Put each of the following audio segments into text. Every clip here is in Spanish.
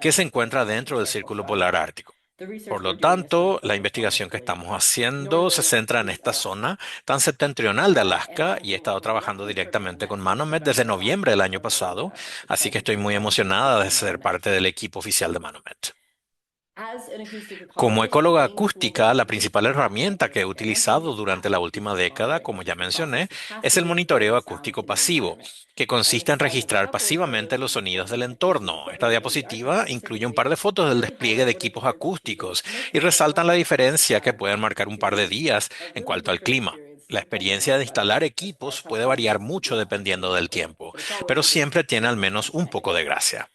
que se encuentra dentro del Círculo Polar Ártico. Por lo tanto, la investigación que estamos haciendo se centra en esta zona tan septentrional de Alaska y he estado trabajando directamente con Manomet desde noviembre del año pasado, así que estoy muy emocionada de ser parte del equipo oficial de Manomet. Como ecóloga acústica, la principal herramienta que he utilizado durante la última década, como ya mencioné, es el monitoreo acústico pasivo, que consiste en registrar pasivamente los sonidos del entorno. Esta diapositiva incluye un par de fotos del despliegue de equipos acústicos y resaltan la diferencia que pueden marcar un par de días en cuanto al clima. La experiencia de instalar equipos puede variar mucho dependiendo del tiempo, pero siempre tiene al menos un poco de gracia.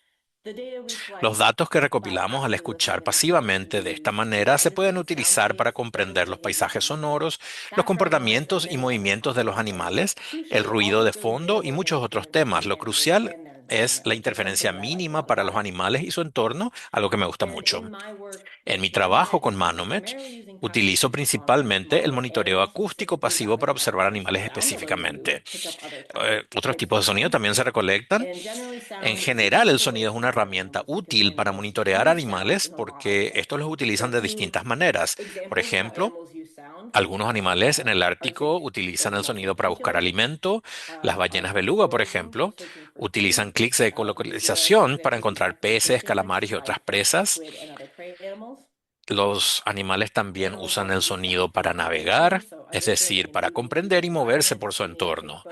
Los datos que recopilamos al escuchar pasivamente de esta manera se pueden utilizar para comprender los paisajes sonoros, los comportamientos y movimientos de los animales, el ruido de fondo y muchos otros temas. Lo crucial es la interferencia mínima para los animales y su entorno, algo que me gusta mucho. En mi trabajo con Manomet, utilizo principalmente el monitoreo acústico pasivo para observar animales específicamente. Otros tipos de sonido también se recolectan. En general, el sonido es una herramienta útil para monitorear animales porque estos los utilizan de distintas maneras. Por ejemplo, algunos animales en el Ártico utilizan el sonido para buscar alimento. Las ballenas beluga, por ejemplo, utilizan clics de ecolocalización para encontrar peces, calamares y otras presas. Los animales también usan el sonido para navegar, es decir, para comprender y moverse por su entorno.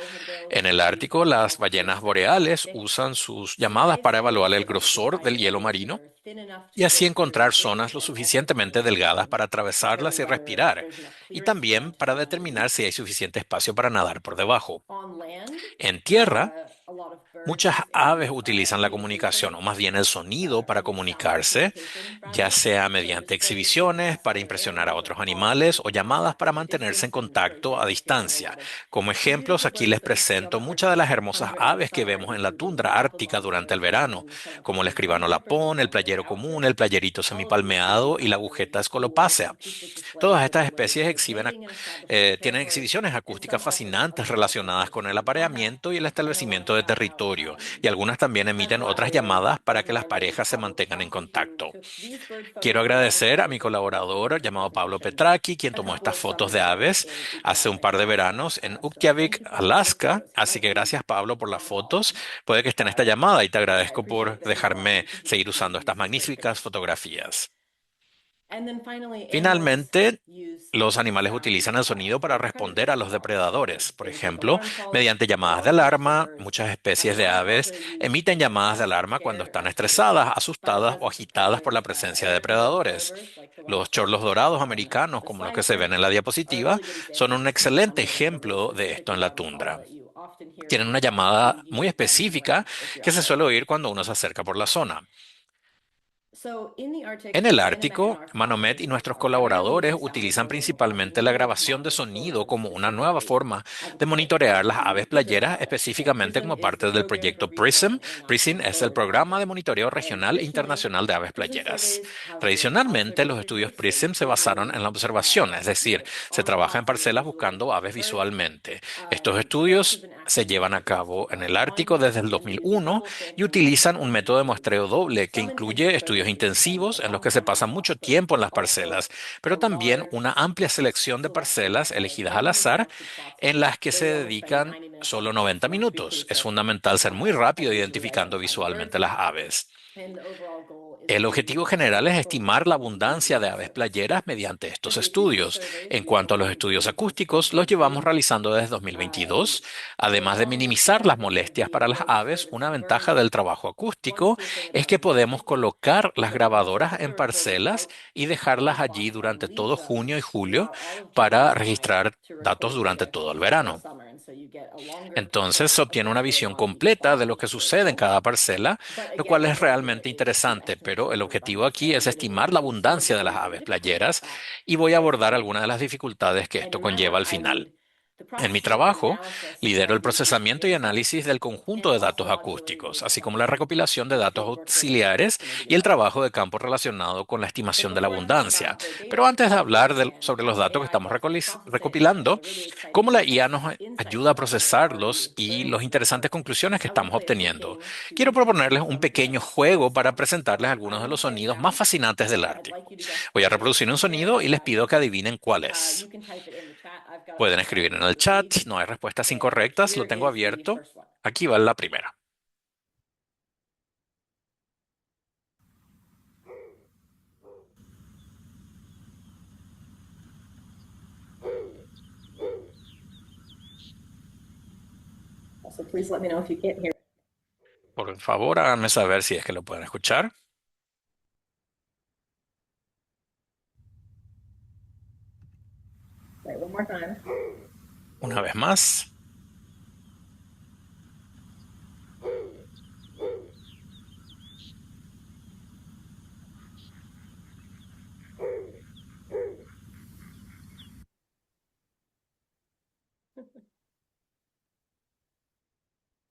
En el Ártico, las ballenas boreales usan sus llamadas para evaluar el grosor del hielo marino y así encontrar zonas lo suficientemente delgadas para atravesarlas y respirar, y también para determinar si hay suficiente espacio para nadar por debajo. En tierra, muchas aves utilizan la comunicación, o más bien el sonido, para comunicarse, ya sea mediante exhibiciones para impresionar a otros animales o llamadas para mantenerse en contacto a distancia. Como ejemplos, aquí les presento muchas de las hermosas aves que vemos en la tundra ártica durante el verano, como el escribano lapón, el playero común, el playerito semipalmeado y la agujeta escolopácea. Todas estas especies tienen exhibiciones acústicas fascinantes relacionadas con el apareamiento y el establecimiento de territorio, y algunas también emiten otras llamadas para que las parejas se mantengan en contacto. Quiero agradecer a mi colaborador llamado Pablo Petraki, quien tomó estas fotos de aves hace un par de veranos en Utqiagvik, Alaska. Así que gracias, Pablo, por las fotos. Puede que esté en esta llamada y te agradezco por dejarme seguir usando estas magníficas fotografías. Finalmente, los animales utilizan el sonido para responder a los depredadores. Por ejemplo, mediante llamadas de alarma, muchas especies de aves emiten llamadas de alarma cuando están estresadas, asustadas o agitadas por la presencia de depredadores. Los chorlos dorados americanos, como los que se ven en la diapositiva, son un excelente ejemplo de esto en la tundra. Tienen una llamada muy específica que se suele oír cuando uno se acerca por la zona. En el Ártico, Manomet y nuestros colaboradores utilizan principalmente la grabación de sonido como una nueva forma de monitorear las aves playeras, específicamente como parte del proyecto PRISM. PRISM es el Programa de Monitoreo Regional e Internacional de Aves Playeras. Tradicionalmente, los estudios PRISM se basaron en la observación, es decir, se trabaja en parcelas buscando aves visualmente. Estos estudios se llevan a cabo en el Ártico desde el 2001 y utilizan un método de muestreo doble que incluye estudios intensivos en los que se pasa mucho tiempo en las parcelas, pero también una amplia selección de parcelas elegidas al azar en las que se dedican solo 90 minutos. Es fundamental ser muy rápido identificando visualmente las aves. El objetivo general es estimar la abundancia de aves playeras mediante estos estudios. En cuanto a los estudios acústicos, los llevamos realizando desde 2022. Además de minimizar las molestias para las aves, una ventaja del trabajo acústico es que podemos colocar las grabadoras en parcelas y dejarlas allí durante todo junio y julio para registrar datos durante todo el verano. Entonces se obtiene una visión completa de lo que sucede en cada parcela, lo cual es realmente interesante, pero el objetivo aquí es estimar la abundancia de las aves playeras y voy a abordar algunas de las dificultades que esto conlleva al final. En mi trabajo, lidero el procesamiento y análisis del conjunto de datos acústicos, así como la recopilación de datos auxiliares y el trabajo de campo relacionado con la estimación de la abundancia. Pero antes de hablar sobre los datos que estamos recopilando, cómo la IA nos ayuda a procesarlos y las interesantes conclusiones que estamos obteniendo, quiero proponerles un pequeño juego para presentarles algunos de los sonidos más fascinantes del Ártico. Voy a reproducir un sonido y les pido que adivinen cuál es. Pueden escribir en el chat, no hay respuestas incorrectas, lo tengo abierto. Aquí va la primera. please let me know if you can't hear. Por favor, háganme saber si es que lo pueden escuchar. Right, one more time. Una vez más.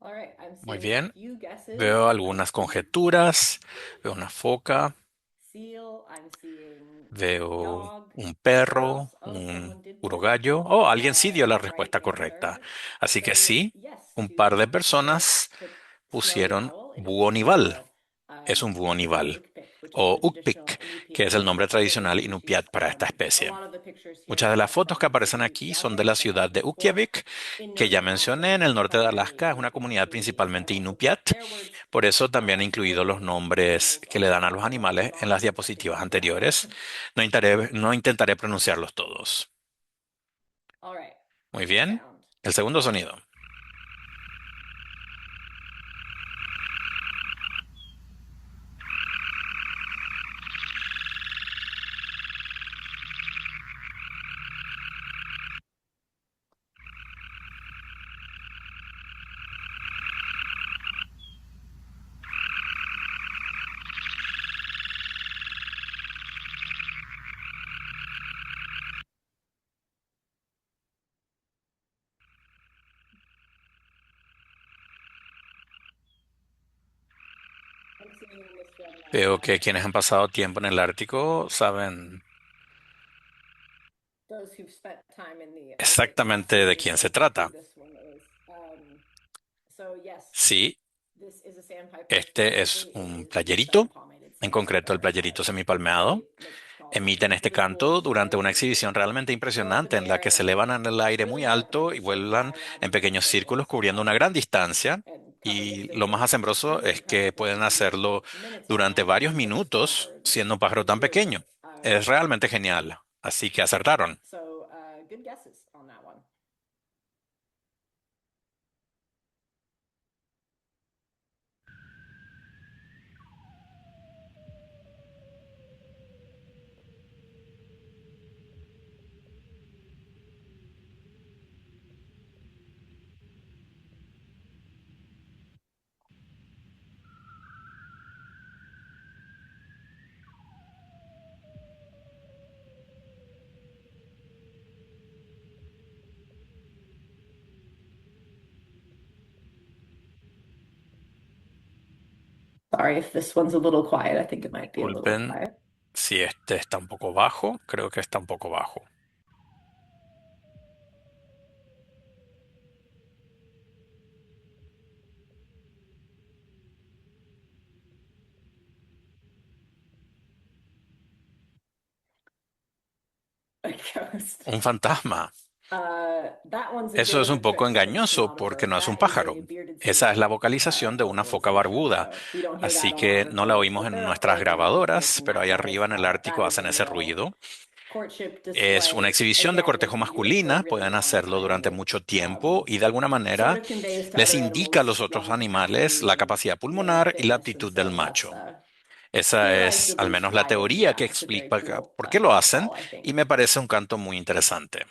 All right, I'm Muy seeing a bien. few guesses. Veo algunas conjeturas. Veo una foca. Seal, I'm seeing Veo dog. un perro, Oh, un someone did puro guess gallo. Oh, alguien sí dio la the right respuesta correcta. answer. Así que So, sí, yes, un two par de people personas took snowy pusieron owl. It is búho nival. Es un the búho nival. ukpik, which is O the traditional ukpik, que es el nombre tradicional inupiat para esta A especie. lot of the pictures here Muchas de las are fotos que from the aparecen city of aquí son de la Ukjavik, ciudad de the fork Utqiagvik, in que ya northern mencioné, en Alaska, el norte de primarily Alaska. Es una native comunidad to Inuit, but principalmente also inupiat. their words Por eso también he incluido los for nombres animals que le dan a are los a little animales en las long, diapositivas especially anteriores. Alaska. No intentaré pronunciarlos todos. All right, Muy next bien. sound. El segundo sonido. I'm seeing on this one, Veo que quienes han pasado tiempo en el Ártico saben those who've spent time in the Arctic exactamente de quién se know who trata. this one is. So yes, Sí, this is a sandpiper. este es Specifically, un it is the playerito, sun-palmated en concreto el sandpiper. playerito It's semipalmeado. very small, Emiten este really cool. canto durante una They exhibición realmente go up impresionante in en the la air que se and elevan en el aire muy really rapidly alto y just sort of vuelan fly around en in little pequeños círculos circles, cubriendo una gran distancia. and cover Y distance. lo más And asombroso really es que impressive that pueden they can do this hacerlo for minutes on durante end varios for such a small minutos bird. siendo un pájaro tan Really pequeño. Es realmente genial. Así que acertaron. So good guesses on that one. Sorry if this one's a little quiet. I think it might be a little Disculpen quiet. si este está un poco bajo. Creo que está un poco bajo. A ghost. Un fantasma. That one's a bit Eso es of a un poco trick, since it's engañoso not a porque bird. no es un That is a pájaro. bearded Esa es la sea vocalización de una foca vocalization. barbuda. So we don't hear Así that on que our no la recordings, oímos but en they're up nuestras there and grabadoras, making pero that ahí noise. arriba en el Ártico That is hacen a ese real ruido. courtship Es una display. exhibición de Again, they cortejo can do this for a masculina, really pueden long hacerlo time. durante It mucho tiempo y de alguna sort manera of conveys to les other indica a animals los otros lung animales capacity la and capacidad lung pulmonar y la fitness, and aptitud del so that's macho. Esa theorized es at al least menos la why they do teoría that. que It's a very explica cool por qué lo hacen call, I think. y me parece un canto muy interesante.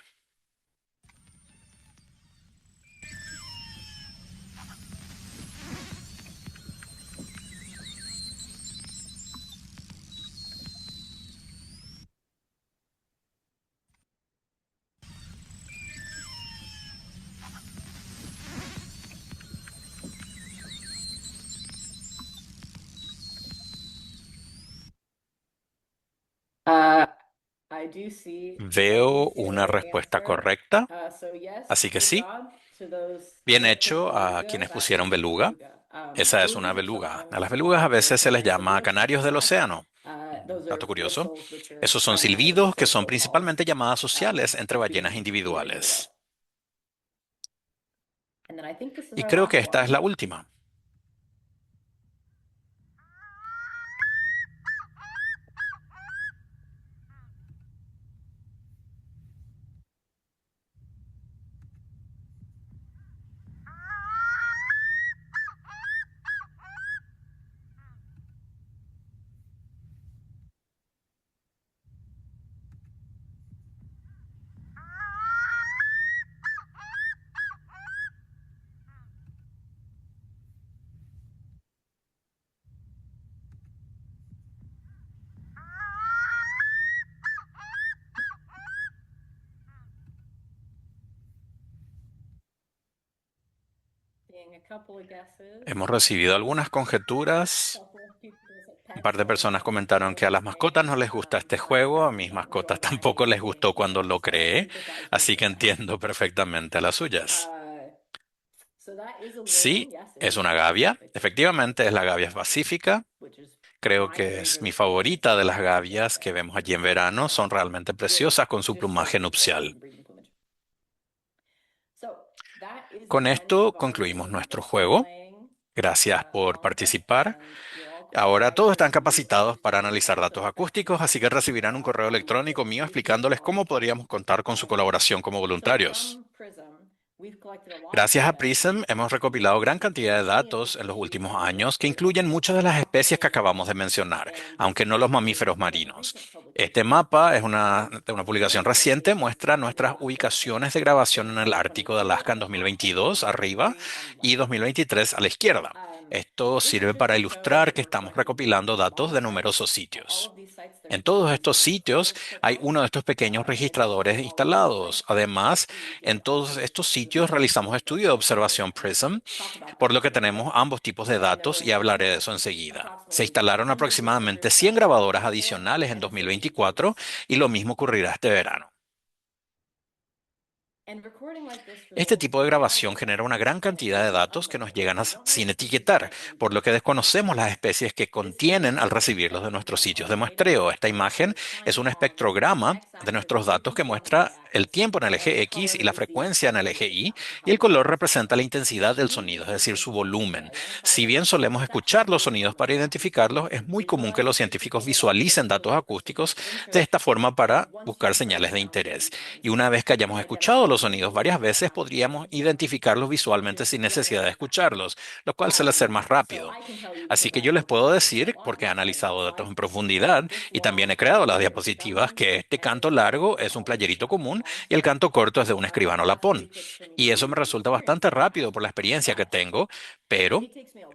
I do see Veo una respuesta correcta, So yes, así que good sí. job to those Bien that picked hecho a beluga. quienes That pusieron is a beluga. Esa es una belugas are beluga. A sometimes las belugas a veces se les canaries of the llama ocean canarios as del well. océano. Those are Dato curioso. whistles, which are Esos son primarily silbidos que son social calls principalmente llamadas sociales entre to ballenas be near with. individuales. And then I think this is Y our creo que last esta es one. la última. Hemos recibido algunas conjeturas. Un par de personas comentaron que a las mascotas no les gusta este juego, a mis mascotas tampoco les gustó cuando lo creé, así que entiendo perfectamente las suyas. Sí, es una gavia, efectivamente es la gavia pacífica. Creo que es mi favorita de las gavias que vemos allí en verano. Son realmente preciosas con su plumaje nupcial. Con esto concluimos nuestro juego. Gracias por participar. Ahora todos están capacitados para analizar datos acústicos, así que recibirán un correo electrónico mío explicándoles cómo podríamos contar con su colaboración como voluntarios. Gracias a PRISM hemos recopilado gran cantidad de datos en los últimos años que incluyen muchas de las especies que acabamos de mencionar, aunque no los mamíferos marinos. Este mapa es de una publicación reciente, muestra nuestras ubicaciones de grabación en el Ártico de Alaska en 2022 arriba y 2023 a la izquierda. Esto sirve para ilustrar que estamos recopilando datos de numerosos sitios. En todos estos sitios hay uno de estos pequeños registradores instalados. Además, en todos estos sitios realizamos estudio de observación PRISM, por lo que tenemos ambos tipos de datos y hablaré de eso enseguida. Se instalaron aproximadamente 100 grabadoras adicionales en 2024 y lo mismo ocurrirá este verano. Este tipo de grabación genera una gran cantidad de datos que nos llegan sin etiquetar, por lo que desconocemos las especies que contienen al recibirlos de nuestros sitios de muestreo. Esta imagen es un espectrograma de nuestros datos que muestra el tiempo en el eje X y la frecuencia en el eje Y, y el color representa la intensidad del sonido, es decir, su volumen. Si bien solemos escuchar los sonidos para identificarlos, es muy común que los científicos visualicen datos acústicos de esta forma para buscar señales de interés. Y una vez que hayamos escuchado los sonidos varias veces, podríamos identificarlos visualmente sin necesidad de escucharlos, lo cual suele ser más rápido. Así que yo les puedo decir, porque he analizado datos en profundidad y también he creado las diapositivas, que este canto largo es un playerito común y el canto corto es de un escribano lapón. Y eso me resulta bastante rápido por la experiencia que tengo, pero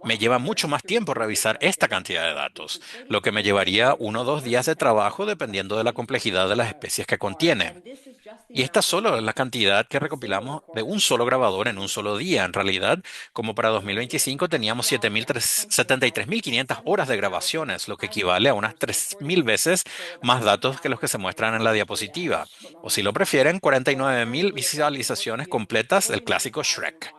me lleva mucho más tiempo revisar esta cantidad de datos, lo que me llevaría 1 o 2 días de trabajo dependiendo de la complejidad de las especies que contiene. Y esta solo es la cantidad que recopilamos de un solo grabador en un solo día. En realidad, como para 2025 teníamos 73.500 horas de grabaciones, lo que equivale a unas 3.000 veces más datos que los que se muestran en la diapositiva. O si lo prefieren, 49.000 visualizaciones completas del clásico Shrek.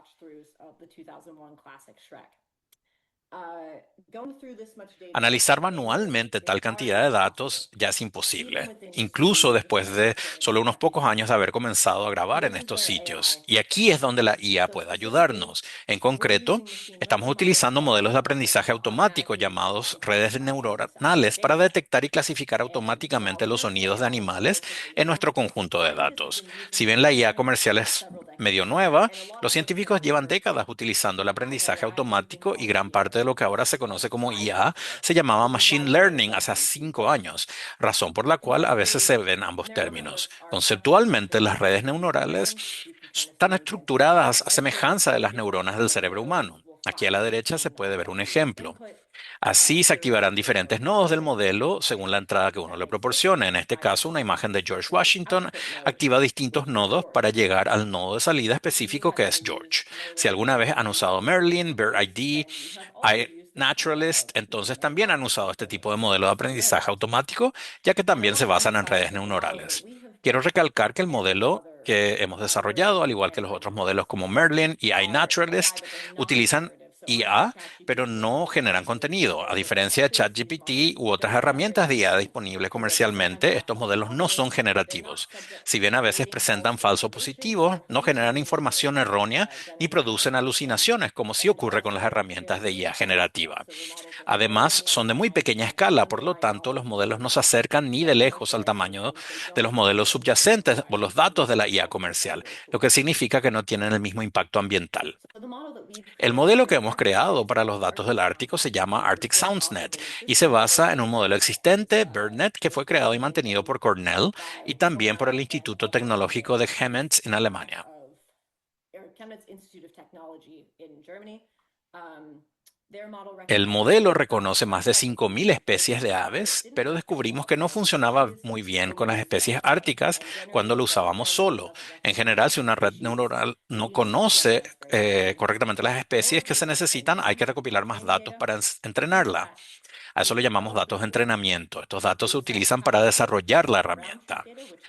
Analizar manualmente tal cantidad de datos ya es imposible, incluso después de solo unos pocos años de haber comenzado a grabar en estos sitios. Y aquí es donde la IA puede ayudarnos. En concreto, estamos utilizando modelos de aprendizaje automático llamados redes neuronales para detectar y clasificar automáticamente los sonidos de animales en nuestro conjunto de datos. Si bien la IA comercial es medio nueva, los científicos llevan décadas utilizando el aprendizaje automático y gran parte de lo que ahora se conoce como IA se llamaba Machine Learning hace 5 años, razón por la cual a veces se ven ambos términos. Conceptualmente, las redes neuronales están estructuradas a semejanza de las neuronas del cerebro humano. Aquí a la derecha se puede ver un ejemplo. Así se activarán diferentes nodos del modelo según la entrada que uno le proporcione. En este caso, una imagen de George Washington activa distintos nodos para llegar al nodo de salida específico que es George. Si alguna vez han usado Merlin, BirdID, iNaturalist, entonces también han usado este tipo de modelo de aprendizaje automático, ya que también se basan en redes neuronales. Quiero recalcar que el modelo que hemos desarrollado, al igual que los otros modelos como Merlin y iNaturalist, utilizan IA, pero no generan contenido. A diferencia de ChatGPT u otras herramientas de IA disponibles comercialmente, estos modelos no son generativos. Si bien a veces presentan falsos positivos, no generan información errónea ni producen alucinaciones, como sí ocurre con las herramientas de IA generativa. Además, son de muy pequeña escala, por lo tanto, los modelos no se acercan ni de lejos al tamaño de los modelos subyacentes o los datos de la IA comercial, lo que significa que no tienen el mismo impacto ambiental. El modelo que hemos creado para los datos del Ártico se llama Arctic SoundsNet y se basa en un modelo existente, BirdNet, que fue creado y mantenido por Cornell y también por el Instituto Tecnológico de Chemnitz en Alemania. El modelo reconoce más de 5.000 especies de aves, pero descubrimos que no funcionaba muy bien con las especies árticas cuando lo usábamos solo. En general, si una red neuronal no conoce correctamente las especies que se necesitan, hay que recopilar más datos para entrenarla. A eso le llamamos datos de entrenamiento. Estos datos se utilizan para desarrollar la herramienta.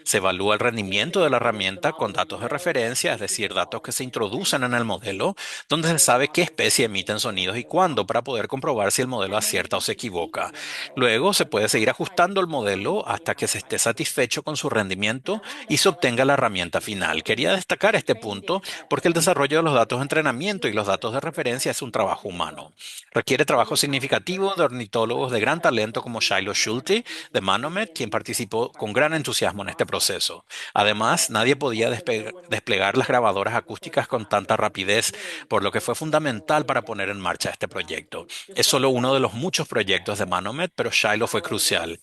Se evalúa el rendimiento de la herramienta con datos de referencia, es decir, datos que se introducen en el modelo, donde se sabe qué especie emiten sonidos y cuándo para poder comprobar si el modelo acierta o se equivoca. Luego se puede seguir ajustando el modelo hasta que se esté satisfecho con su rendimiento y se obtenga la herramienta final. Quería destacar este punto porque el desarrollo de los datos de entrenamiento y los datos de referencia es un trabajo humano. Requiere trabajo significativo de ornitólogos de gran talento como Shiloh Schulte de Manomet, quien participó con gran entusiasmo en este proceso. Además, nadie podía desplegar las grabadoras acústicas con tanta rapidez, por lo que fue fundamental para poner en marcha este proyecto. Es solo uno de los muchos proyectos de Manomet, pero Shiloh fue crucial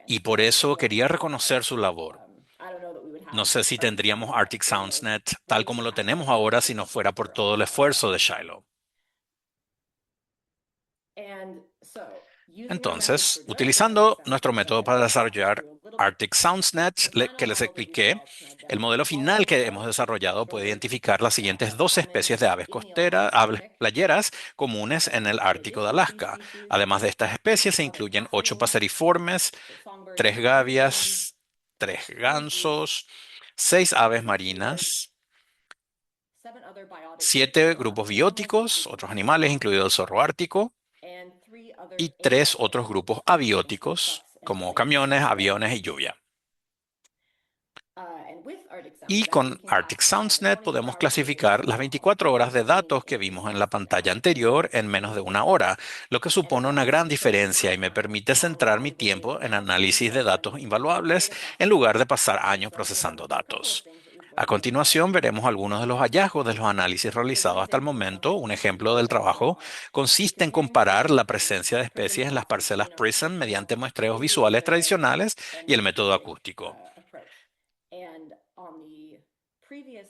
y por eso quería reconocer su labor. No sé si tendríamos Arctic SoundsNet tal como lo tenemos ahora si no fuera por todo el esfuerzo de Shiloh. Entonces, utilizando nuestro método para desarrollar Arctic SoundsNet que les expliqué, el modelo final que hemos desarrollado puede identificar las siguientes dos especies de aves costeras, aves playeras comunes en el Ártico de Alaska. Además de estas especies, se incluyen 8 paseriformes, 3 gavias, 3 gansos, 6 aves marinas, 7 grupos bióticos, otros animales, incluido el zorro ártico, y 3 otros grupos abióticos, como camiones, aviones y lluvia. Y con Arctic SoundsNet podemos clasificar las 24 horas de datos que vimos en la pantalla anterior en menos de una hora, lo que supone una gran diferencia y me permite centrar mi tiempo en análisis de datos invaluables en lugar de pasar años procesando datos. A continuación veremos algunos de los hallazgos de los análisis realizados hasta el momento. Un ejemplo del trabajo consiste en comparar la presencia de especies en las parcelas PRISM mediante muestreos visuales tradicionales y el método acústico.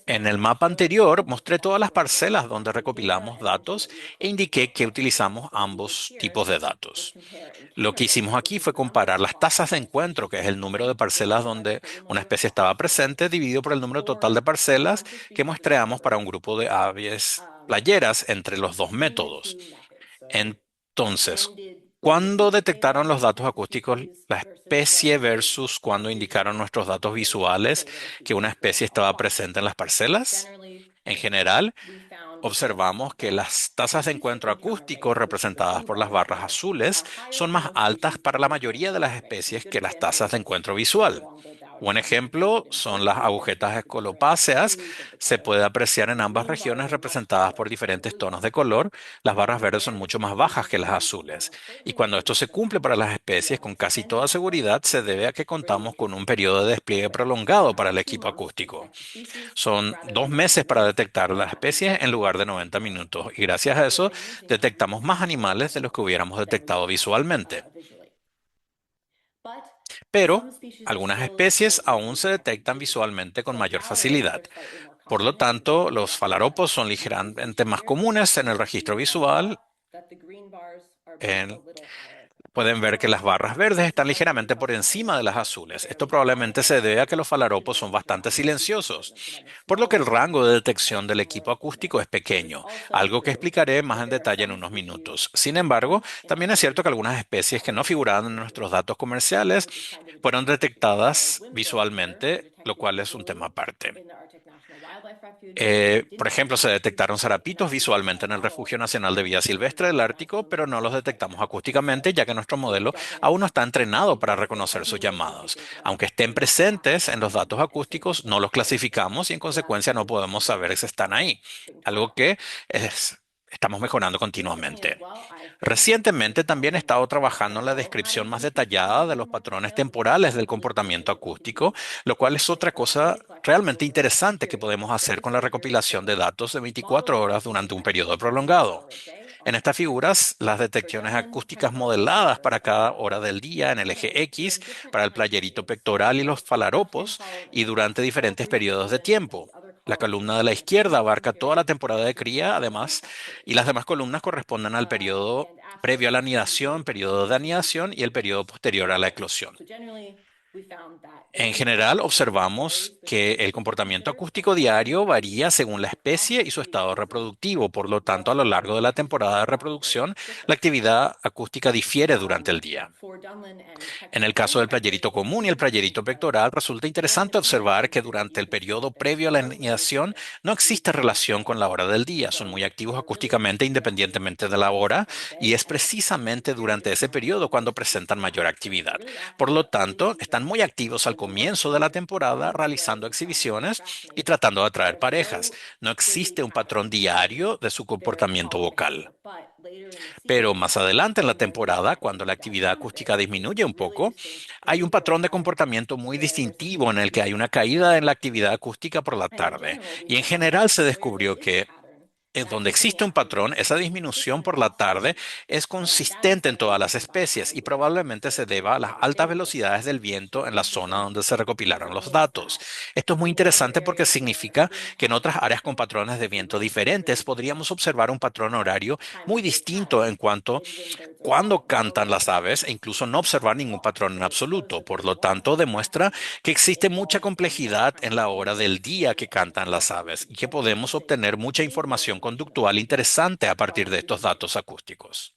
En el mapa anterior mostré todas las parcelas donde recopilamos datos e indiqué que utilizamos ambos tipos de datos. Lo que hicimos aquí fue comparar las tasas de encuentro, que es el número de parcelas donde una especie estaba presente, dividido por el número total de parcelas que muestreamos para un grupo de aves playeras entre los dos métodos. Entonces, ¿cuándo detectaron los datos acústicos la especie versus cuándo indicaron nuestros datos visuales que una especie estaba presente en las parcelas? En general, observamos que las tasas de encuentro acústico representadas por las barras azules son más altas para la mayoría de las especies que las tasas de encuentro visual. Un ejemplo son las agujetas escolopáceas. Se puede apreciar en ambas regiones representadas por diferentes tonos de color. Las barras verdes son mucho más bajas que las azules. Y cuando esto se cumple para las especies, con casi toda seguridad se debe a que contamos con un periodo de despliegue prolongado para el equipo acústico. Son 2 meses para detectar las especies en lugar de 90 minutos. Y gracias a eso detectamos más animales de los que hubiéramos detectado visualmente. Pero algunas especies aún se detectan visualmente con mayor facilidad. Por lo tanto, los falaropos son ligeramente más comunes en el registro visual. Pueden ver que las barras verdes están ligeramente por encima de las azules. Esto probablemente se debe a que los falaropos son bastante silenciosos, por lo que el rango de detección del equipo acústico es pequeño, algo que explicaré más en detalle en unos minutos. Sin embargo, también es cierto que algunas especies que no figuraban en nuestros datos comerciales fueron detectadas visualmente, lo cual es un tema aparte. Por ejemplo, se detectaron zarapitos visualmente en el Refugio Nacional de Vida Silvestre del Ártico, pero no los detectamos acústicamente, ya que nuestro modelo aún no está entrenado para reconocer sus llamados. Aunque estén presentes en los datos acústicos, no los clasificamos y en consecuencia no podemos saber si están ahí, algo que estamos mejorando continuamente. Recientemente también he estado trabajando en la descripción más detallada de los patrones temporales del comportamiento acústico, lo cual es otra cosa realmente interesante que podemos hacer con la recopilación de datos de 24 horas durante un periodo prolongado. En estas figuras, las detecciones acústicas modeladas para cada hora del día en el eje X, para el playerito pectoral y los falaropos, y durante diferentes periodos de tiempo. La columna de la izquierda abarca toda la temporada de cría, además, y las demás columnas corresponden al periodo previo a la anidación, periodo de anidación y el periodo posterior a la eclosión. En general, observamos que el comportamiento acústico diario varía según la especie y su estado reproductivo. Por lo tanto, a lo largo de la temporada de reproducción, la actividad acústica difiere durante el día. En el caso del playerito común y el playerito pectoral, resulta interesante observar que durante el periodo previo a la anidación no existe relación con la hora del día. Son muy activos acústicamente independientemente de la hora y es precisamente durante ese periodo cuando presentan mayor actividad. Por lo tanto, están muy activos al comienzo de la temporada realizando exhibiciones y tratando de atraer parejas. No existe un patrón diario de su comportamiento vocal. Pero más adelante en la temporada, cuando la actividad acústica disminuye un poco, hay un patrón de comportamiento muy distintivo en el que hay una caída en la actividad acústica por la tarde. Y en general se descubrió que donde existe un patrón, esa disminución por la tarde es consistente en todas las especies y probablemente se deba a las altas velocidades del viento en la zona donde se recopilaron los datos. Esto es muy interesante porque significa que en otras áreas con patrones de viento diferentes podríamos observar un patrón horario muy distinto en cuanto cuando cantan las aves e incluso no observar ningún patrón en absoluto. Por lo tanto, demuestra que existe mucha complejidad en la hora del día que cantan las aves y que podemos obtener mucha información conductual interesante a partir de estos datos acústicos.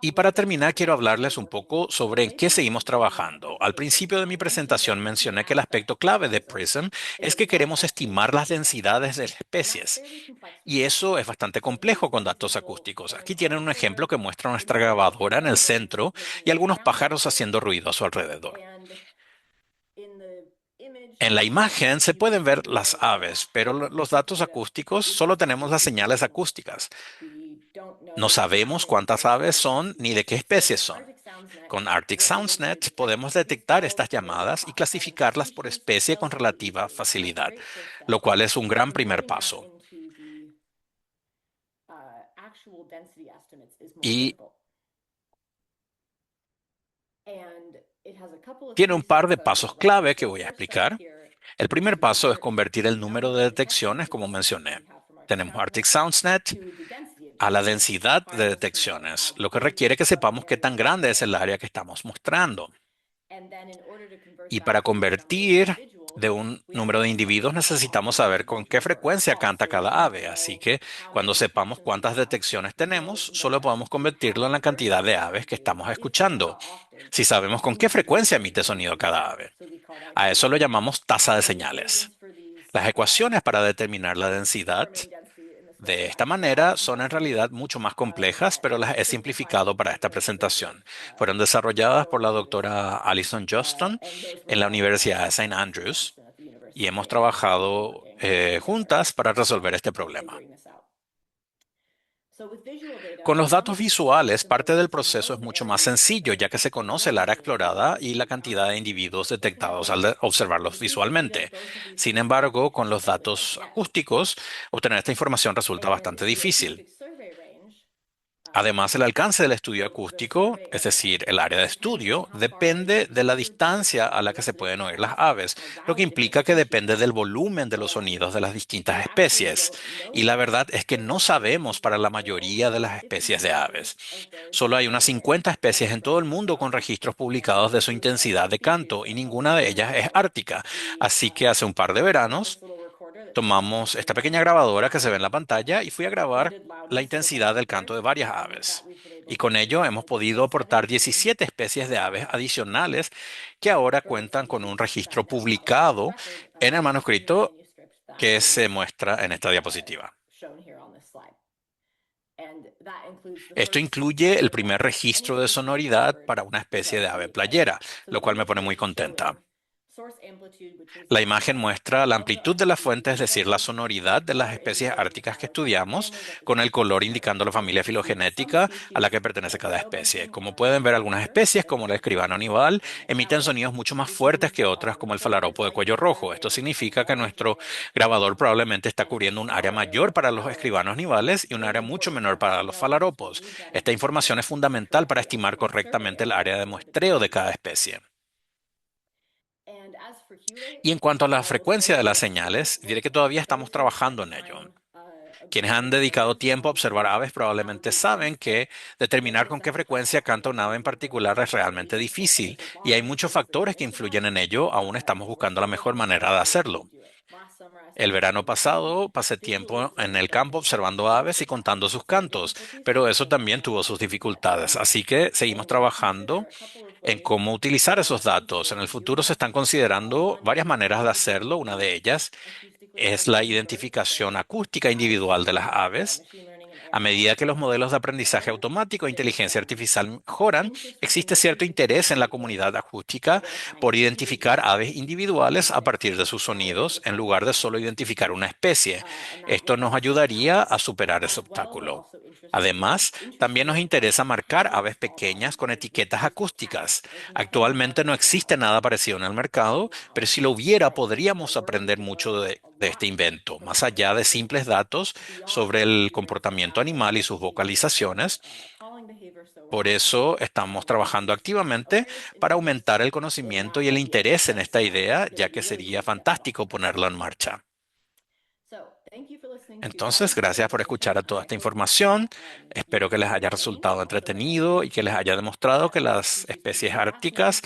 Y para terminar, quiero hablarles un poco sobre en qué seguimos trabajando. Al principio de mi presentación mencioné que el aspecto clave de PRISM es que queremos estimar las densidades de especies. Y eso es bastante complejo con datos acústicos. Aquí tienen un ejemplo que muestra nuestra grabadora en el centro y algunos pájaros haciendo ruido a su alrededor. En la imagen se pueden ver las aves, pero los datos acústicos solo tenemos las señales acústicas. No sabemos cuántas aves son ni de qué especies son. Con Arctic SoundsNet podemos detectar estas llamadas y clasificarlas por especie con relativa facilidad, lo cual es un gran primer paso. Y tiene un par de pasos clave que voy a explicar. El primer paso es convertir el número de detecciones, como mencioné. Tenemos Arctic SoundsNet a la densidad de detecciones, lo que requiere que sepamos qué tan grande es el área que estamos mostrando. Y para convertir de un número de individuos necesitamos saber con qué frecuencia canta cada ave. Así que cuando sepamos cuántas detecciones tenemos, solo podemos convertirlo en la cantidad de aves que estamos escuchando. Si sabemos con qué frecuencia emite sonido cada ave. A eso lo llamamos tasa de señales. Las ecuaciones para determinar la densidad de esta manera son en realidad mucho más complejas, pero las he simplificado para esta presentación. Fueron desarrolladas por la doctora Alison Johnston en la Universidad de St. Andrews y hemos trabajado juntas para resolver este problema. Con los datos visuales, parte del proceso es mucho más sencillo, ya que se conoce el área explorada y la cantidad de individuos detectados al observarlos visualmente. Sin embargo, con los datos acústicos, obtener esta información resulta bastante difícil. Además, el alcance del estudio acústico, es decir, el área de estudio, depende de la distancia a la que se pueden oír las aves, lo que implica que depende del volumen de los sonidos de las distintas especies. Y la verdad es que no sabemos para la mayoría de las especies de aves. Solo hay unas 50 especies en todo el mundo con registros publicados de su intensidad de canto y ninguna de ellas es ártica. Así que hace un par de veranos tomamos esta pequeña grabadora que se ve en la pantalla y fui a grabar la intensidad del canto de varias aves. Y con ello hemos podido aportar 17 especies de aves adicionales que ahora cuentan con un registro publicado en el manuscrito que se muestra en esta diapositiva. Esto incluye el primer registro de sonoridad para una especie de ave playera, lo cual me pone muy contenta. La imagen muestra la amplitud de la fuente, es decir, la sonoridad de las especies árticas que estudiamos, con el color indicando la familia filogenética a la que pertenece cada especie. Como pueden ver, algunas especies, como el escribano nival, emiten sonidos mucho más fuertes que otras, como el falaropo de cuello rojo. Esto significa que nuestro grabador probablemente está cubriendo un área mayor para los escribanos nivales y un área mucho menor para los falaropos. Esta información es fundamental para estimar correctamente el área de muestreo de cada especie. Y en cuanto a la frecuencia de las señales, diré que todavía estamos trabajando en ello. Quienes han dedicado tiempo a observar aves probablemente saben que determinar con qué frecuencia canta un ave en particular es realmente difícil y hay muchos factores que influyen en ello, aún estamos buscando la mejor manera de hacerlo. El verano pasado pasé tiempo en el campo observando aves y contando sus cantos, pero eso también tuvo sus dificultades, así que seguimos trabajando en cómo utilizar esos datos. En el futuro se están considerando varias maneras de hacerlo. Una de ellas es la identificación acústica individual de las aves. A medida que los modelos de aprendizaje automático e inteligencia artificial mejoran, existe cierto interés en la comunidad acústica por identificar aves individuales a partir de sus sonidos, en lugar de solo identificar una especie. Esto nos ayudaría a superar ese obstáculo. Además, también nos interesa marcar aves pequeñas con etiquetas acústicas. Actualmente no existe nada parecido en el mercado, pero si lo hubiera, podríamos aprender mucho de este invento, más allá de simples datos sobre el comportamiento animal y sus vocalizaciones. Por eso estamos trabajando activamente para aumentar el conocimiento y el interés en esta idea, ya que sería fantástico ponerlo en marcha. Entonces, gracias por escuchar a toda esta información. Espero que les haya resultado entretenido y que les haya demostrado que las especies árticas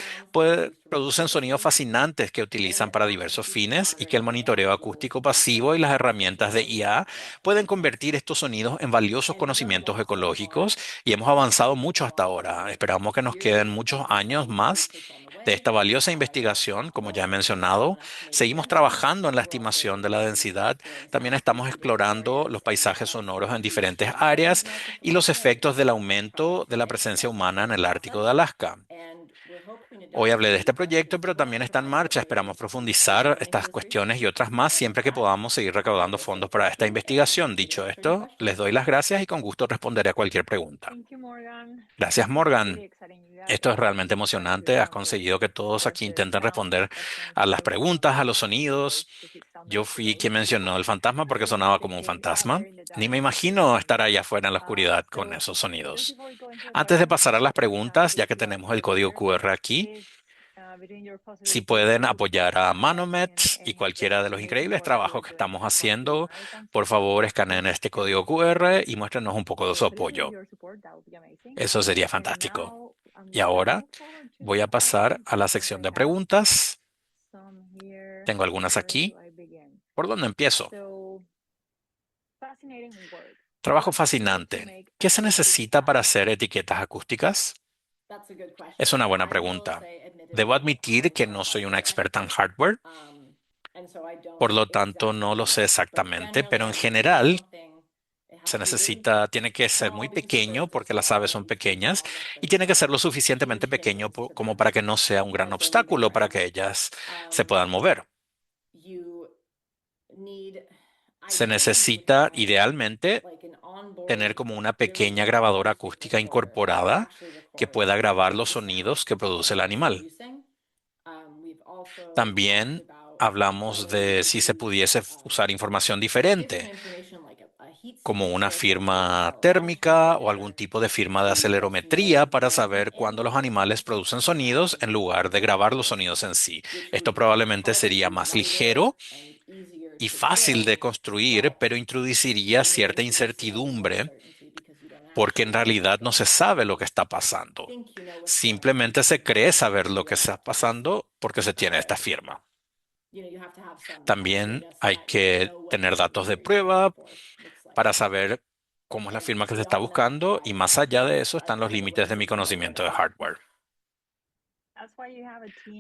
producen sonidos fascinantes que utilizan para diversos fines y que el monitoreo acústico pasivo y las herramientas de IA pueden convertir estos sonidos en valiosos conocimientos ecológicos y hemos avanzado mucho hasta ahora. Esperamos que nos queden muchos años más de esta valiosa investigación, como ya he mencionado. Seguimos trabajando en la estimación de la densidad. También estamos explorando los paisajes sonoros en diferentes áreas y los efectos del aumento de la presencia humana en el Ártico de Alaska. Hoy hablé de este proyecto, pero también está en marcha. Esperamos profundizar estas cuestiones y otras más siempre que podamos seguir recaudando fondos para esta investigación. Dicho esto, les doy las gracias y con gusto responderé a cualquier pregunta. Thank you, Morgan. Gracias, Really Morgan. exciting. You got Esto es realmente really emocionante. Has conseguido que todos aquí intenten responder a las preguntas, a los sonidos. Yo fui quien mencionó el fantasma porque sonaba como un fantasma. Ni me imagino estar allá afuera en la oscuridad con esos sonidos. Antes de pasar a las preguntas, ya que tenemos el código QR aquí, si pueden apoyar a Manomet y cualquiera de los increíbles trabajos que estamos haciendo, por favor escaneen este código QR y muéstrenos un poco de su apoyo. Eso sería fantástico. Y ahora voy a pasar a la sección de preguntas. Tengo algunas aquí. ¿Por dónde empiezo? Trabajo fascinante. ¿Qué se necesita para hacer etiquetas acústicas? Es una buena pregunta. Debo admitir que no soy una experta en hardware, por lo tanto no lo sé exactamente, pero en general tiene que ser muy pequeño porque las aves son pequeñas y tiene que ser lo suficientemente pequeño como para que no sea un gran obstáculo para que ellas se puedan mover. Se necesita idealmente tener como una pequeña grabadora acústica incorporada que pueda grabar los sonidos que produce el animal. También hablamos de si se pudiese usar información diferente, como una firma térmica o algún tipo de firma de acelerometría para saber cuándo los animales producen sonidos en lugar de grabar los sonidos en sí. Esto probablemente sería más ligero y fácil de construir, pero introduciría cierta incertidumbre porque en realidad no se sabe lo que está pasando. Simplemente se cree saber lo que está pasando porque se tiene esta firma. También hay que tener datos de prueba para saber cómo es la firma que se está buscando y más allá de eso están los límites de mi conocimiento de hardware.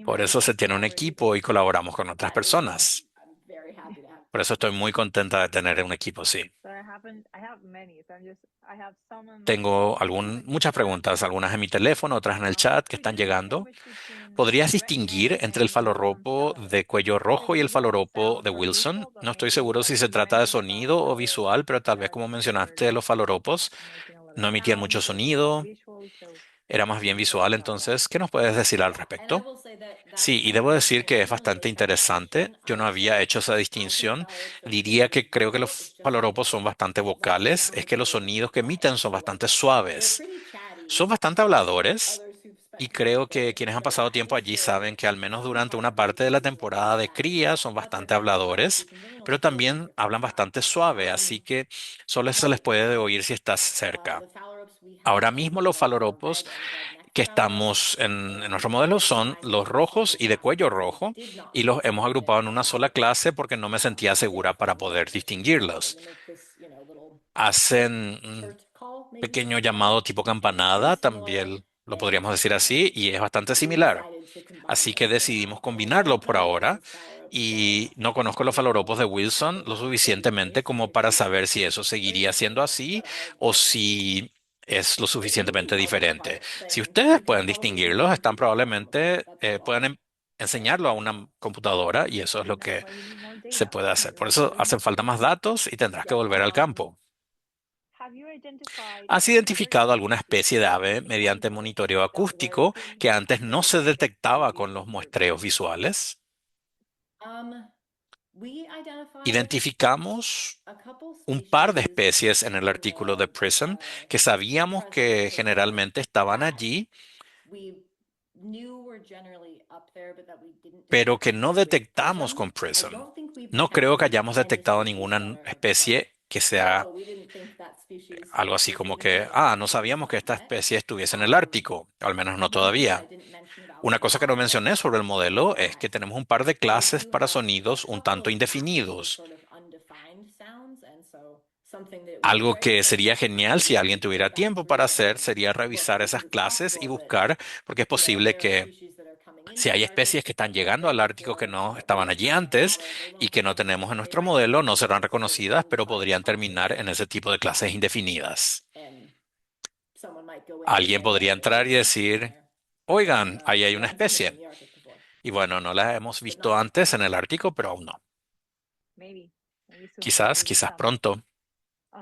Por eso se tiene un equipo y colaboramos con otras personas. Por eso estoy muy contenta de tener un equipo así. Tengo muchas preguntas, algunas en mi teléfono, otras en el chat que están llegando. ¿Podrías distinguir entre el faloropo de cuello rojo y el faloropo de Wilson? No estoy seguro si se trata de sonido o visual, pero tal vez como mencionaste, los faloropos no emitían mucho sonido. Era más bien visual, entonces, ¿qué nos puedes decir al respecto? Sí, y debo decir que es bastante interesante. Yo no había hecho esa distinción. Diría que creo que los faloropos son bastante vocales, es que los sonidos que emiten son bastante suaves. Son bastante habladores. Y creo que quienes han pasado tiempo allí saben que al menos durante una parte de la temporada de cría son bastante habladores, pero también hablan bastante suave, así que solo se les puede oír si estás cerca. Ahora mismo los faloropos que estamos en nuestro modelo son los rojos y de cuello rojo, y los hemos agrupado en una sola clase porque no me sentía segura para poder distinguirlos. Hacen un pequeño llamado tipo campanada, también lo podríamos decir así, y es bastante similar. Así que decidimos combinarlo por ahora y no conozco los faloropos de Wilson lo suficientemente como para saber si eso seguiría siendo así o si es lo suficientemente diferente. Si ustedes pueden distinguirlos, están probablemente puedan enseñarlo a una computadora y eso es lo que That's why you need more se data. puede hacer. Por eso hacen falta más datos y tendrás que volver al campo. Have you identified ¿Has any identificado other alguna species especie de ave mediante monitoreo acústico que antes no se detectaba con los muestreos visuales? Identificamos un par de especies en el artículo de PRISM que sabíamos que generalmente estaban allí, pero que no detectamos con PRISM. No creo que hayamos detectado ninguna especie que sea algo así como que, no sabíamos que esta especie estuviese en el Ártico, al menos no todavía. Una cosa que no mencioné sobre el modelo es que tenemos un par de clases para sonidos un tanto indefinidos. Algo que sería genial si alguien tuviera tiempo para hacer sería revisar esas clases y buscar, porque es posible que si hay especies que están llegando al Ártico que no estaban allí antes y que no tenemos en nuestro modelo, no serán reconocidas, pero podrían terminar en ese tipo de clases indefinidas. Alguien podría entrar y decir, oigan, ahí hay una especie. Y bueno, no la hemos visto antes en el Ártico, pero aún no. maybe soon. Quizás pronto,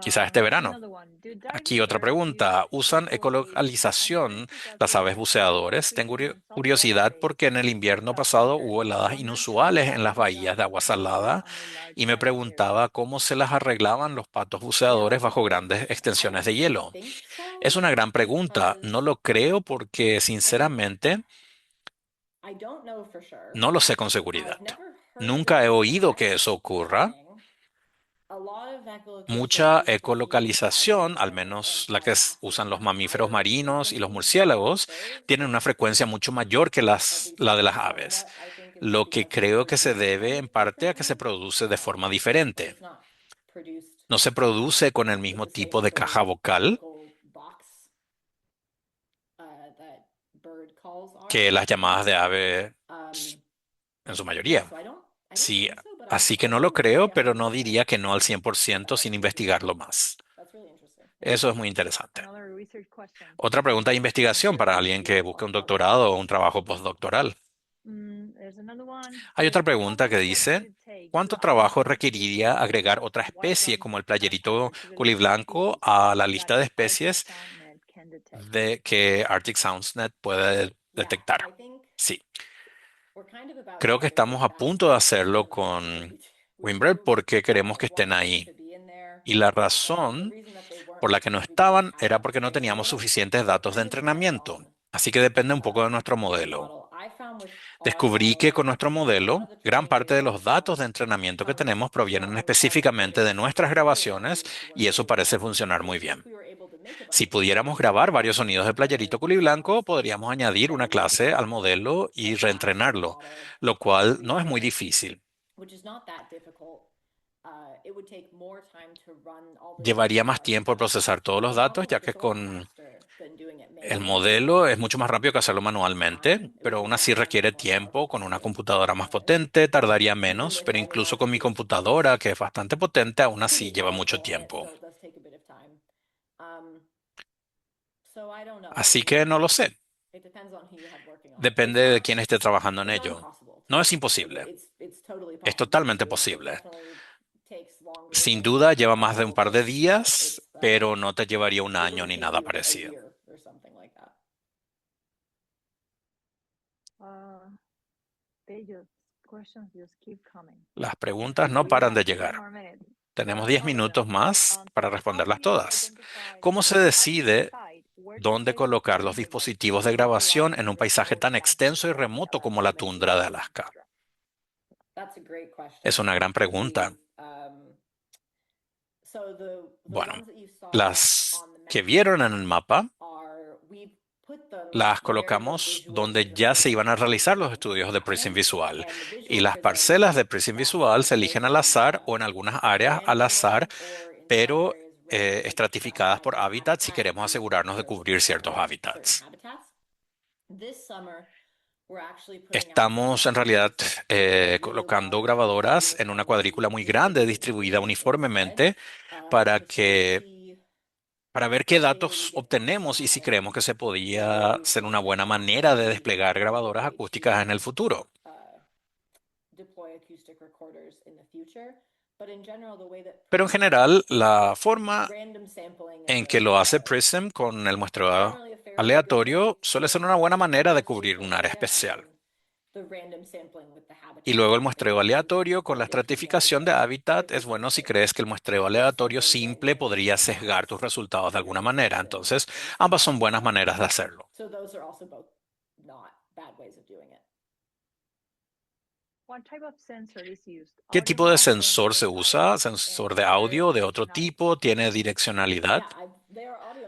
quizás este Here's verano. another one. Do Aquí otra darky-birds pregunta. use ¿Usan equal weights ecolocalización underwater to las aves calculate buceadores? Tengo increases in saltwater curiosidad rates? porque en el invierno Well, pasado hubo heladas one research inusuales en las question bahías de that agua was based salada on a large y me sample area. preguntaba cómo se las arreglaban los patos buceadores bajo grandes extensiones de hielo. Es una gran pregunta. No lo creo porque, sinceramente, no lo sé con seguridad. Nunca he oído que eso ocurra. Mucha ecolocalización, al menos la que usan los mamíferos marinos y los murciélagos, tienen una frecuencia mucho mayor que la de las aves, lo que creo que se debe en parte a que se produce de forma diferente. No se produce con el mismo tipo de caja vocal que las llamadas de ave en su mayoría. Sí, así que no lo creo, pero no diría que no al 100% sin investigarlo más. Eso es muy interesante. Another research question. Otra pregunta de investigación para alguien que busque un doctorado o un trabajo postdoctoral. There's another one. Hay otra How pregunta much que work would dice, it take to ¿cuánto add trabajo more requeriría species agregar like otra especie white-rumped como el as playerito compared to the culi list of blanco species a la that lista de Arctic especies SoundNet can detect? de que Arctic SoundNet puede detectar? Sí, creo que estamos a punto de hacerlo con Wimbred porque queremos que estén ahí. Y la razón por la que no estaban era porque no teníamos suficientes datos de entrenamiento. Así que depende un poco de nuestro modelo. Descubrí que con nuestro modelo, gran parte de los datos de entrenamiento que tenemos provienen específicamente de nuestras grabaciones y eso parece funcionar muy bien. Si pudiéramos grabar varios sonidos de playerito culiblanco, podríamos añadir una clase al modelo y reentrenarlo, lo cual no es muy difícil. Llevaría más tiempo procesar todos los datos, ya que con el modelo es mucho más rápido que hacerlo manualmente, pero aún así requiere tiempo. Con una computadora más potente tardaría menos, pero incluso con mi computadora, que es bastante potente, aún así lleva mucho tiempo. Así que no lo sé. Depende de quién esté trabajando en ello. No es imposible. Es totalmente posible. Sin duda lleva más de un par de días, pero no te llevaría un año ni nada parecido. Questions just keep coming. Las preguntas no paran de llegar. More minutes. Tenemos Well, 10 another minutos más para how responderlas do you todas. identify ¿Cómo se how do you decide decide dónde colocar los dispositivos de grabación en un paisaje tan extenso y remoto como la tundra de Alaska? Es una gran pregunta. Bueno, las que vieron en el mapa las colocamos donde ya se iban a realizar los estudios de Prism Visual. Y las parcelas de Prism Visual se eligen al azar o en algunas áreas al azar, pero estratificadas por hábitats si queremos asegurarnos de cubrir ciertos hábitats. Estamos en realidad colocando grabadoras en una cuadrícula muy grande distribuida uniformemente para ver qué datos obtenemos y si creemos que se podía ser una buena manera de desplegar grabadoras acústicas en el futuro. Pero en general, la forma en que lo hace Prism con el muestreo aleatorio suele ser una buena manera de cubrir un área especial. Y luego el muestreo aleatorio con la estratificación de hábitat es bueno si crees que el muestreo aleatorio simple podría sesgar tus resultados de alguna manera. Entonces, ambas son buenas maneras de hacerlo. ¿Qué tipo de sensor se usa? ¿Sensor de audio o de otro tipo? ¿Tiene direccionalidad?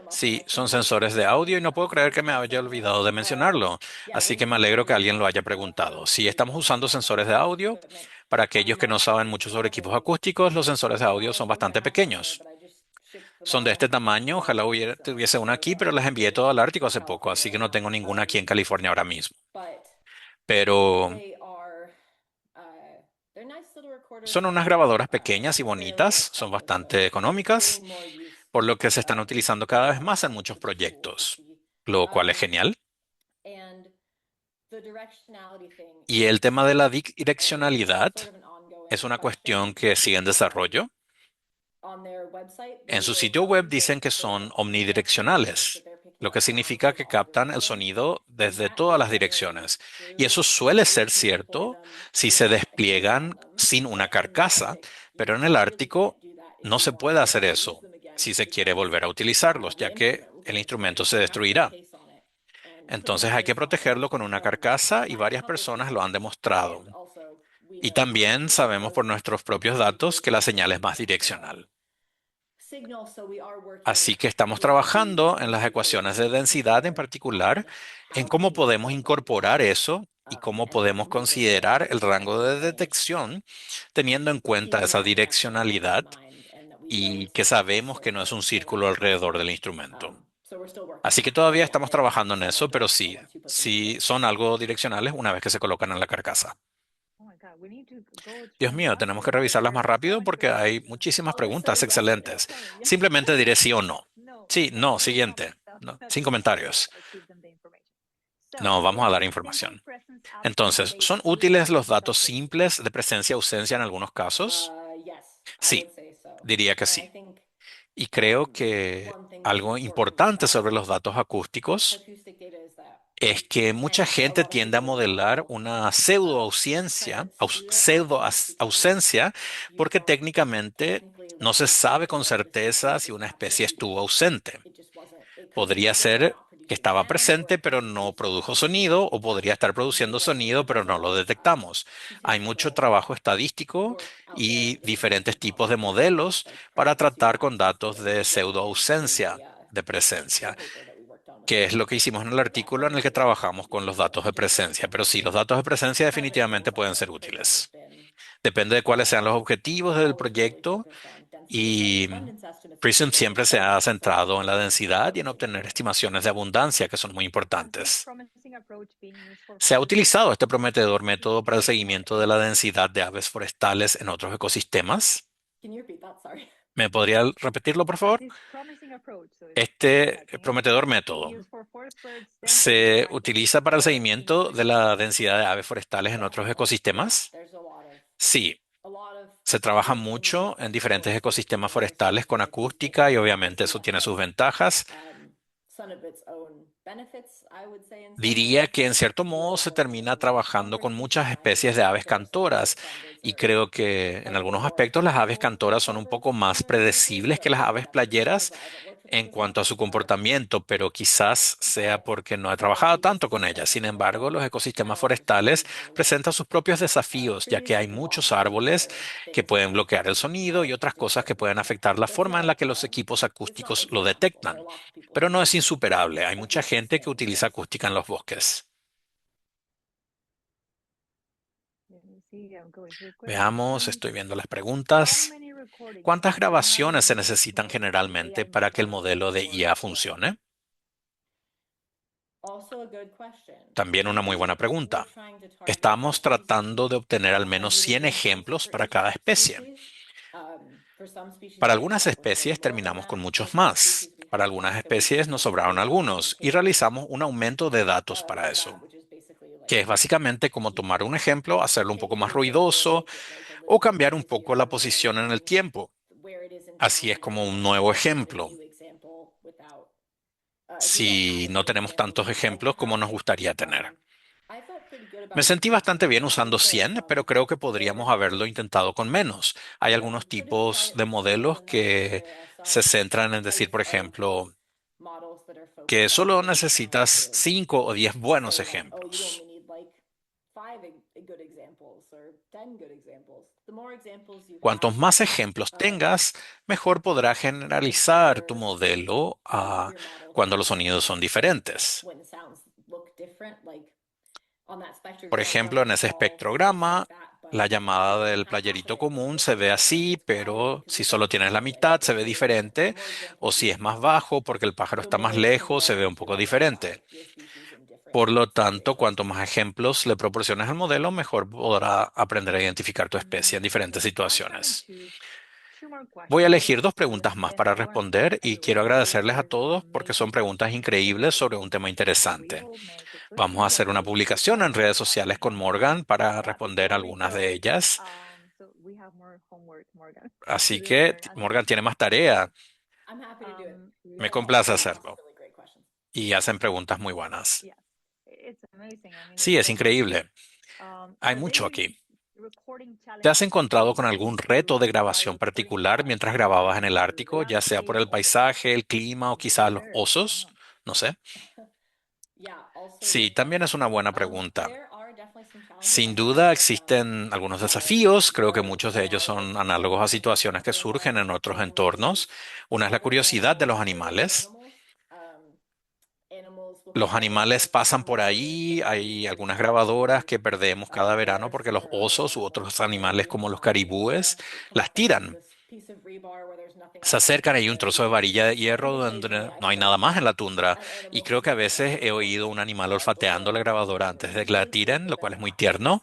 Sí, son sensores de audio y no puedo creer que me haya olvidado de mencionarlo. Así que me alegro que alguien lo haya preguntado. Si estamos usando sensores de audio, para aquellos que no saben mucho sobre equipos acústicos, los sensores de audio son bastante pequeños. Son de este tamaño, ojalá tuviese una aquí, pero las envié todo al Ártico hace poco, así que no tengo ninguna aquí en California ahora mismo. Pero son unas grabadoras pequeñas y bonitas, son bastante económicas, por lo que se están utilizando cada vez más en muchos proyectos, lo cual es genial. Y el tema de la direccionalidad es una cuestión que sigue en desarrollo. En su sitio web dicen que son omnidireccionales, lo que significa que captan el sonido desde todas las direcciones. Y eso suele ser cierto si se despliegan sin una carcasa, pero en el Ártico no se puede hacer eso si se quiere volver a utilizarlos, ya que el instrumento se destruirá. Entonces hay que protegerlo con una carcasa y varias personas lo han demostrado. Y también sabemos por nuestros propios datos que la señal es más direccional. Así que estamos trabajando en las ecuaciones de densidad en particular, en cómo podemos incorporar eso y cómo podemos considerar el rango de detección teniendo en cuenta esa direccionalidad y que sabemos que no es un círculo alrededor del instrumento. Así que todavía estamos trabajando en eso, pero sí son algo direccionales una vez que se colocan en la carcasa. Dios mío, tenemos que revisarlas más rápido porque hay muchísimas preguntas excelentes. Simplemente diré sí o no. Sí, no, siguiente. No, sin comentarios. No, vamos a dar información. Entonces, ¿son útiles los datos simples de presencia-ausencia en algunos casos? Sí, diría que sí. Y creo que algo importante sobre los datos acústicos es que mucha gente tiende a modelar una pseudoausencia porque técnicamente no se sabe con certeza si una especie estuvo ausente. Podría ser que estaba presente pero no produjo sonido o podría estar produciendo sonido pero no lo detectamos. Hay mucho trabajo estadístico y diferentes tipos de modelos para tratar con datos de pseudoausencia de presencia, que es lo que hicimos en el artículo en el que trabajamos con los datos de presencia. Pero sí, los datos de presencia definitivamente pueden ser útiles. Depende de cuáles sean los objetivos del proyecto y Prism siempre se ha centrado en la densidad y en obtener estimaciones de abundancia que son muy importantes. Se ha utilizado este prometedor método para el seguimiento de la densidad de aves forestales en otros ecosistemas. ¿Me podría repetirlo, por favor? Este prometedor método se utiliza para el seguimiento de la densidad de aves forestales en otros ecosistemas. Sí, se trabaja mucho en diferentes ecosistemas forestales con acústica y obviamente eso tiene sus ventajas. Diría que en cierto modo se termina trabajando con muchas especies de aves cantoras y creo que en algunos aspectos las aves cantoras son un poco más predecibles que las aves playeras en cuanto a su comportamiento, pero quizás sea porque no he trabajado tanto con ellas. Sin embargo, los ecosistemas forestales presentan sus propios desafíos, ya que hay muchos árboles que pueden bloquear el sonido y otras cosas que pueden afectar la forma en la que los equipos acústicos lo detectan. Pero no es insuperable. Hay mucha gente que utiliza acústica en los bosques. Veamos, estoy viendo las preguntas. ¿Cuántas grabaciones se necesitan generalmente para que el modelo de IA funcione? También una muy buena pregunta. Estamos tratando de obtener al menos 100 ejemplos para cada especie. Para algunas especies terminamos con muchos más. Para algunas especies nos sobraron algunos y realizamos un aumento de datos para eso, que es básicamente como tomar un ejemplo, hacerlo un poco más ruidoso o cambiar un poco la posición en el tiempo. Así es como un nuevo ejemplo, si no tenemos tantos ejemplos como nos gustaría tener. Me sentí bastante bien usando 100, pero creo que podríamos haberlo intentado con menos. Hay algunos tipos de modelos que se centran en decir, por ejemplo, que solo necesitas 5 o 10 buenos ejemplos. Cuantos más ejemplos tengas, mejor podrá generalizar tu modelo cuando los sonidos son diferentes. Por ejemplo, en ese espectrograma, la llamada del playerito común se ve así, pero si solo tienes la mitad se ve diferente, o si es más bajo porque el pájaro está más lejos se ve un poco diferente. Por lo tanto, cuanto más ejemplos le proporciones al modelo, mejor podrá aprender a identificar tu especie en diferentes situaciones. Voy a elegir 2 preguntas más para responder y quiero agradecerles a todos porque son preguntas increíbles sobre un tema interesante. Vamos a hacer una publicación en redes sociales con Morgan para responder algunas de ellas. Así que Morgan tiene más tarea. Me complace hacerlo. Y hacen preguntas muy buenas. Sí, es increíble. Hay mucho aquí. ¿Te has encontrado con algún reto de grabación particular mientras grababas en el Ártico, ya sea por el paisaje, el clima o quizás los osos? No sé. Sí, también es una buena pregunta. Sin duda existen algunos desafíos, creo que muchos de ellos son análogos a situaciones que surgen en otros entornos. Una es la curiosidad de los animales. Los animales pasan por ahí, hay algunas grabadoras que perdemos cada verano porque los osos u otros animales como los caribúes las tiran. Se acercan, hay un trozo de varilla de hierro donde no hay nada más en la tundra y creo que a veces he oído un animal olfateando la grabadora antes de que la tiren, lo cual es muy tierno.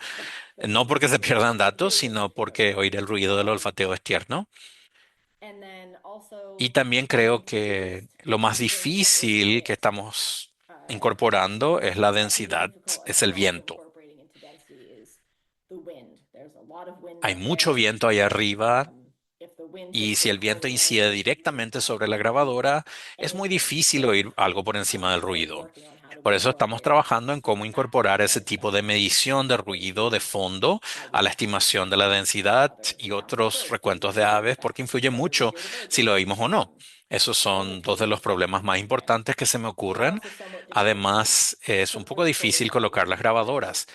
No porque se pierdan datos, sino porque oír el ruido del olfateo es tierno. Y también creo que lo más difícil que estamos incorporando es la densidad, es el viento. Hay mucho viento ahí arriba y si el viento incide directamente sobre la grabadora, es muy difícil oír algo por encima del ruido. Por eso estamos trabajando en cómo incorporar ese tipo de medición de ruido de fondo a la estimación de la densidad y otros recuentos de aves, porque influye mucho si lo oímos o no. Esos son 2 de los problemas más importantes que se me ocurren. Además, es un poco difícil colocar las grabadoras.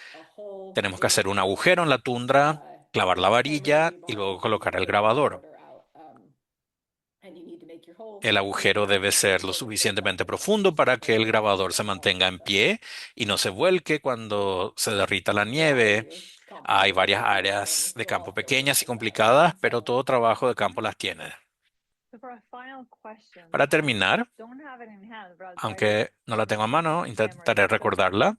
Tenemos que hacer un agujero en la tundra, clavar la varilla y luego colocar el grabador. El agujero debe ser lo suficientemente profundo para que el grabador se mantenga en pie y no se vuelque cuando se derrita la nieve. Hay varias áreas de campo pequeñas y complicadas, pero todo trabajo de campo las tiene. Para terminar, aunque no la tengo a mano, intentaré recordarla.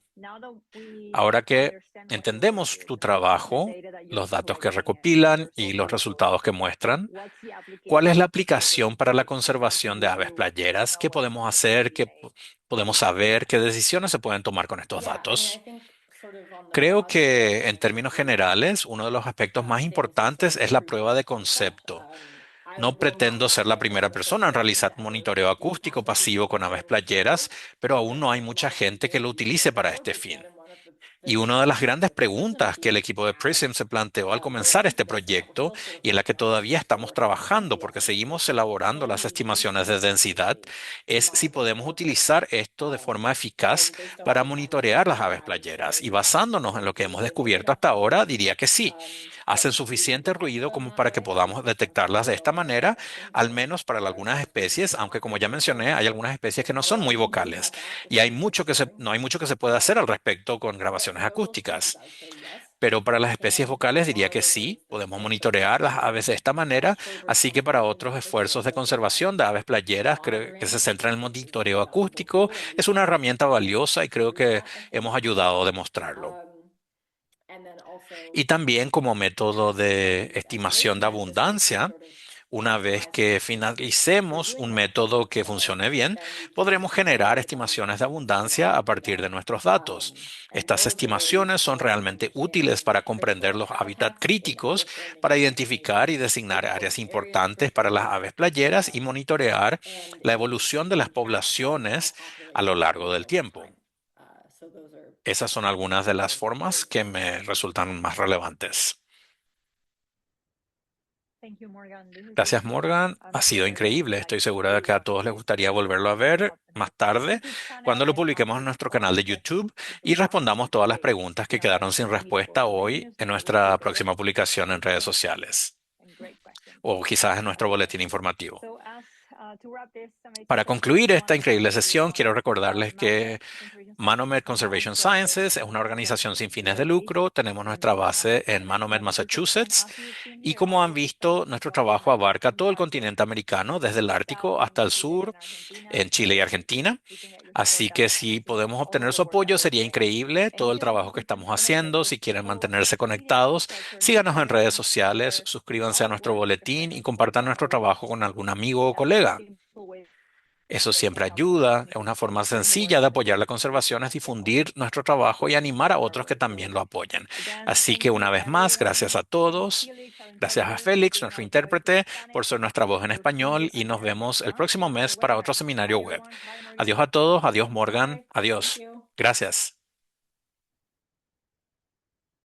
Ahora que entendemos tu trabajo, los datos que recopilan y los resultados que muestran, ¿cuál es la aplicación para la conservación de aves playeras? ¿Qué podemos hacer? ¿Qué podemos saber? ¿Qué decisiones se pueden tomar con estos datos? Creo que en términos generales, uno de los aspectos más importantes es la prueba de concepto. No pretendo ser la primera persona en realizar monitoreo acústico pasivo con aves playeras, pero aún no hay mucha gente que lo utilice para este fin. Y una de las grandes preguntas que el equipo de PRISM se planteó al comenzar este proyecto y en la que todavía estamos trabajando porque seguimos elaborando las estimaciones de densidad es si podemos utilizar esto de forma eficaz para monitorear las aves playeras. Y basándonos en lo que hemos descubierto hasta ahora, diría que sí. Hacen suficiente ruido como para que podamos detectarlas de esta manera, al menos para algunas especies, aunque como ya mencioné, hay algunas especies que no son muy vocales y no hay mucho que se pueda hacer al respecto con grabaciones acústicas. Pero para las especies vocales diría que sí, podemos monitorear las aves de esta manera, así que para otros esfuerzos de conservación de aves playeras, creo que se centra en el monitoreo acústico, es una herramienta valiosa y creo que hemos ayudado a demostrarlo. Y también como método de estimación de abundancia, una vez que finalicemos un método que funcione bien, podremos generar estimaciones de abundancia a partir de nuestros datos. Estas estimaciones son realmente útiles para comprender los hábitats críticos, para identificar y designar áreas importantes para las aves playeras y monitorear la evolución de las poblaciones a lo largo del tiempo. Esas son algunas de las formas que me resultan más relevantes. Gracias, Morgan. Ha sido increíble. Estoy segura de que a todos les gustaría volverlo a ver más tarde cuando lo publiquemos en nuestro canal de YouTube y respondamos todas las preguntas que quedaron sin respuesta hoy en nuestra próxima publicación en redes sociales o quizás en nuestro boletín informativo. Para concluir esta increíble sesión, quiero recordarles que Manomet Conservation Sciences es una organización sin fines de lucro. Tenemos nuestra base en Manomet, Massachusetts. Y como han visto, nuestro trabajo abarca todo el continente americano, desde el Ártico hasta el sur, en Chile y Argentina. Así que si podemos obtener su apoyo, sería increíble todo el trabajo que estamos haciendo. Si quieren mantenerse conectados, síganos en redes sociales, suscríbanse a nuestro boletín y compartan nuestro trabajo con algún amigo o colega. Eso siempre ayuda. Es una forma sencilla de apoyar la conservación, es difundir nuestro trabajo y animar a otros que también lo apoyen. Así que una vez más, gracias a todos. Gracias a Félix, nuestro intérprete, por ser nuestra voz en español y nos vemos el próximo mes para otro seminario web. Adiós a todos. Adiós, Morgan. Adiós. Gracias.